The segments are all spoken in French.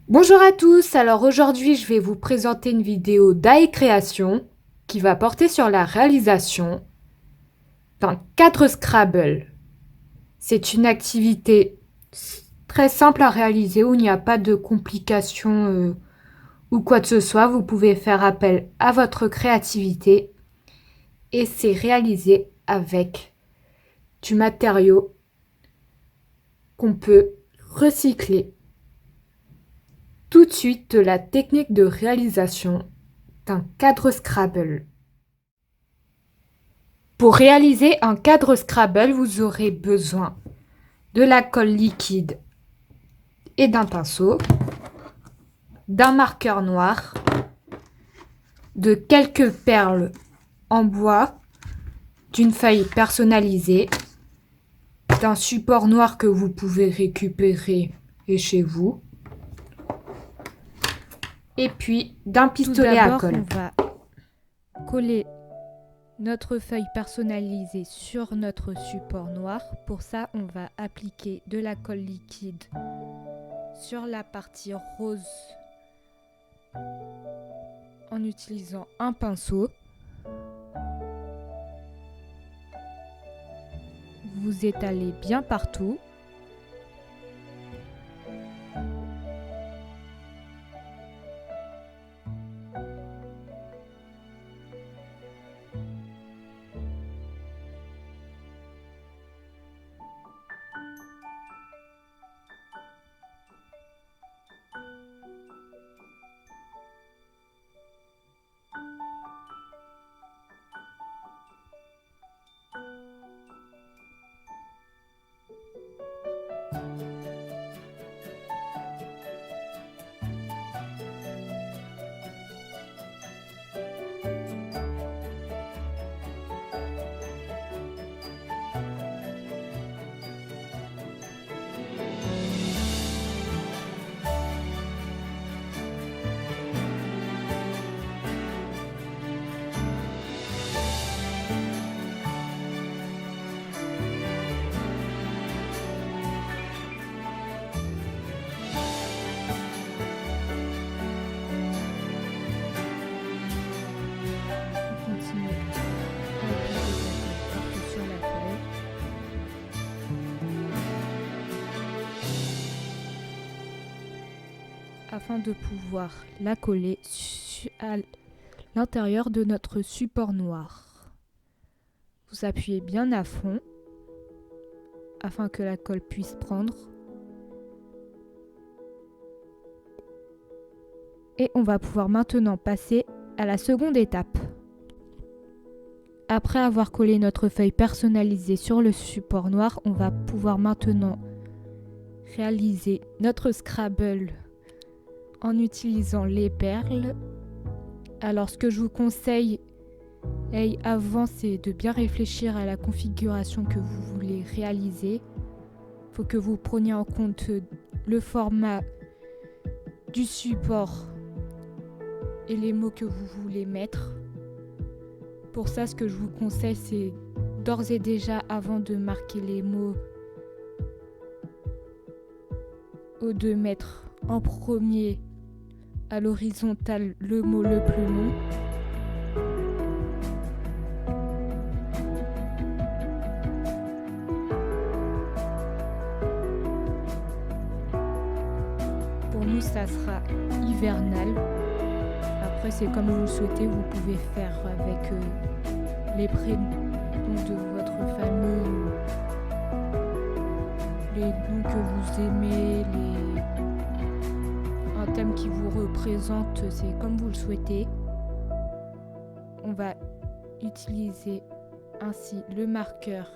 Bonjour à tous, alors aujourd'hui je vais vous présenter une vidéo d'AE Création qui va porter sur la réalisation d'un cadre Scrabble. C'est une activité très simple à réaliser où il n'y a pas de complications ou quoi que ce soit. Vous pouvez faire appel à votre créativité et c'est réalisé avec du matériau qu'on peut recycler. Tout de suite de la technique de réalisation d'un cadre Scrabble. Pour réaliser un cadre Scrabble, vous aurez besoin de la colle liquide et d'un pinceau, d'un marqueur noir, de quelques perles en bois, d'une feuille personnalisée, d'un support noir que vous pouvez récupérer chez vous, et puis d'un pistolet à colle. On va coller notre feuille personnalisée sur notre support noir. Pour ça, on va appliquer de la colle liquide sur la partie rose en utilisant un pinceau. Vous étalez bien partout. Sur la feuille. Afin de pouvoir la coller à l'intérieur de notre support noir. Vous appuyez bien à fond afin que la colle puisse prendre. Et on va pouvoir maintenant passer à la seconde étape. Après avoir collé notre feuille personnalisée sur le support noir, on va pouvoir maintenant réaliser notre Scrabble en utilisant les perles. Alors ce que je vous conseille avant, c'est de bien réfléchir à la configuration que vous voulez réaliser. Il faut que vous preniez en compte le format du support et les mots que vous voulez mettre. Pour ça, ce que je vous conseille, c'est d'ores et déjà, avant de marquer les mots, ou de mettre en premier à l'horizontale le mot le plus long. Pour nous, ça sera hivernal. Après, c'est comme vous le souhaitez, vous pouvez faire avec les prénoms de votre famille, les noms que vous aimez, un thème qui vous représente, c'est comme vous le souhaitez. On va utiliser ainsi le marqueur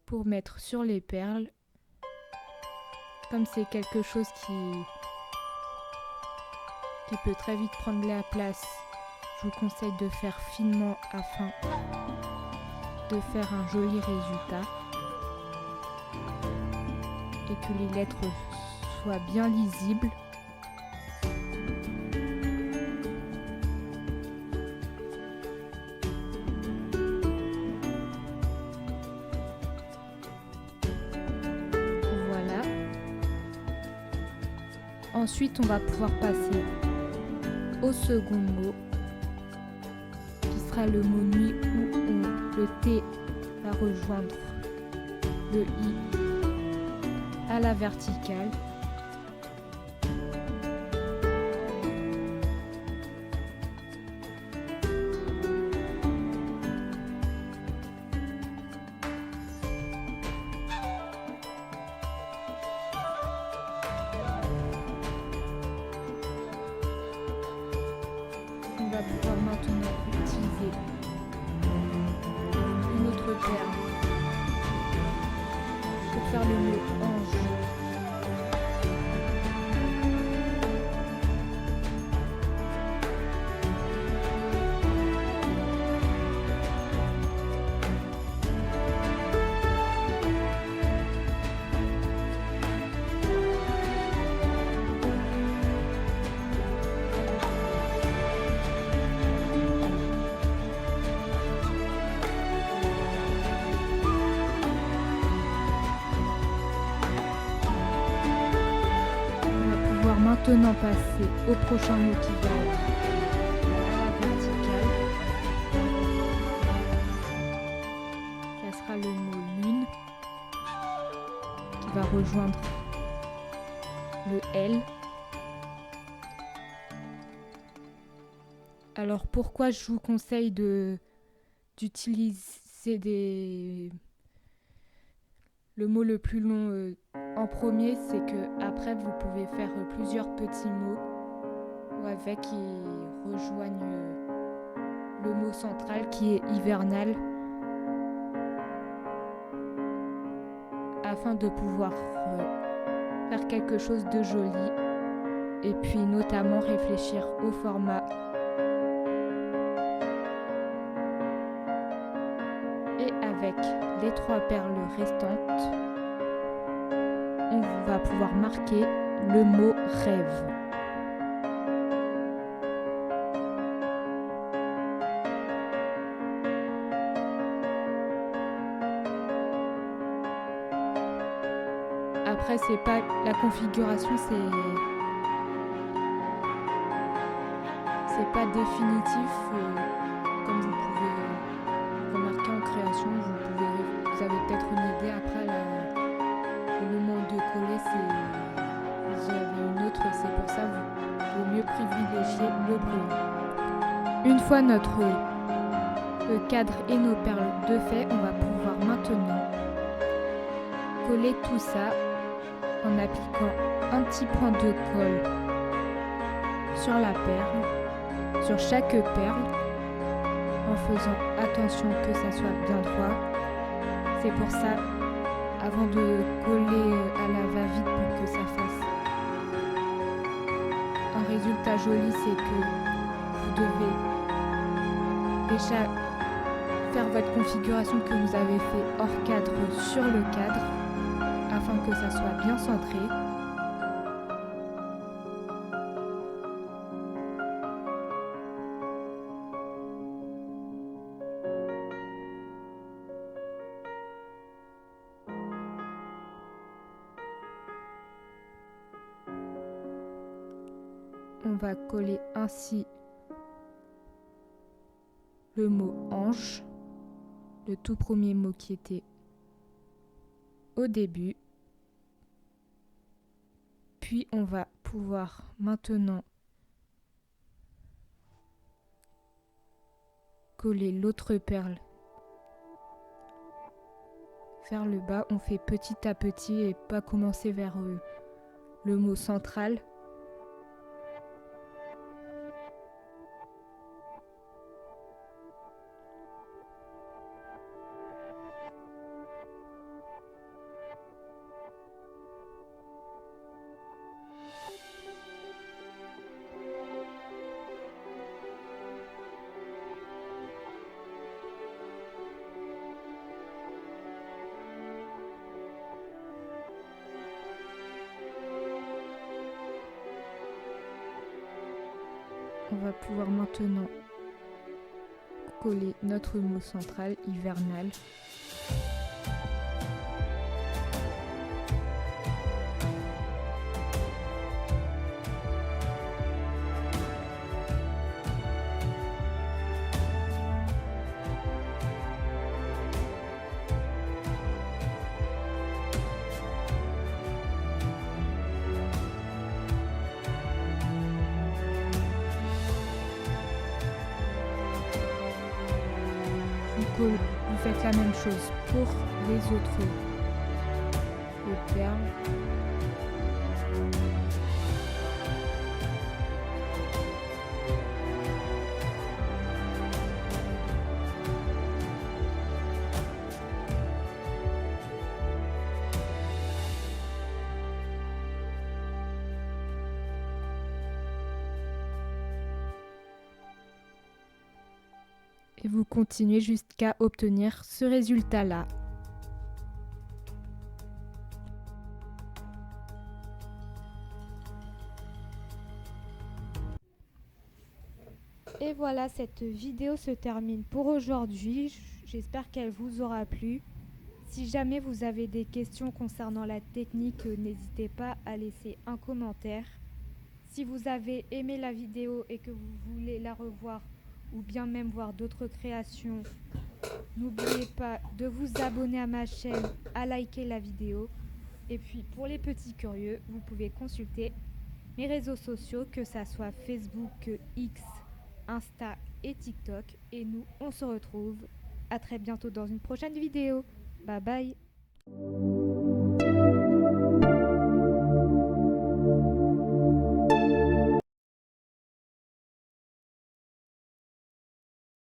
pour mettre sur les perles. Comme c'est quelque chose qui peut très vite prendre la place, je vous conseille de faire finement afin de faire un joli résultat et que les lettres soient bien lisibles. Ensuite, on va pouvoir passer au second mot, qui sera le mot nuit, où le T va rejoindre le I à la verticale. On va pouvoir maintenant utiliser une autre paire pour faire le mot ange. Maintenant passer au prochain mot qui va être à la verticale. Ça sera le mot lune qui va rejoindre le L. Alors pourquoi je vous conseille d'utiliser le mot le plus long en premier, c'est que après vous pouvez faire plusieurs petits mots avec qui rejoignent le mot central qui est hivernal, afin de pouvoir faire quelque chose de joli et puis notamment réfléchir au format. Et avec les 3 perles restantes, on va pouvoir marquer le mot rêve. Après, c'est pas la configuration, c'est pas définitif. Comme vous pouvez remarquer en création, vous avez peut-être une idée. Après, le moment de coller, vous avez une autre, c'est pour ça qu'il vaut mieux privilégier le brillant. Une fois notre cadre et nos perles de fait, on va pouvoir maintenant coller tout ça en appliquant un petit point de colle sur la perle, sur chaque perle, en faisant attention que ça soit bien droit. C'est pour ça, avant de coller à la va-vite pour que ça fasse un résultat joli, c'est que vous devez déjà faire votre configuration que vous avez fait hors cadre sur le cadre afin que ça soit bien centré. On va coller ainsi le mot ange, le tout premier mot qui était au début. Puis on va pouvoir maintenant coller l'autre perle vers le bas. On fait petit à petit et pas commencer vers le mot central. On va pouvoir maintenant coller notre mot central hivernal. que vous faites la même chose pour les autres perles. Et vous continuez jusqu'à obtenir ce résultat-là. Et voilà, cette vidéo se termine pour aujourd'hui. J'espère qu'elle vous aura plu. Si jamais vous avez des questions concernant la technique, n'hésitez pas à laisser un commentaire. Si vous avez aimé la vidéo et que vous voulez la revoir ou bien même voir d'autres créations, n'oubliez pas de vous abonner à ma chaîne, à liker la vidéo. Et puis pour les petits curieux, vous pouvez consulter mes réseaux sociaux, que ça soit Facebook, X, Insta et TikTok. Et nous, on se retrouve à très bientôt dans une prochaine vidéo. Bye bye.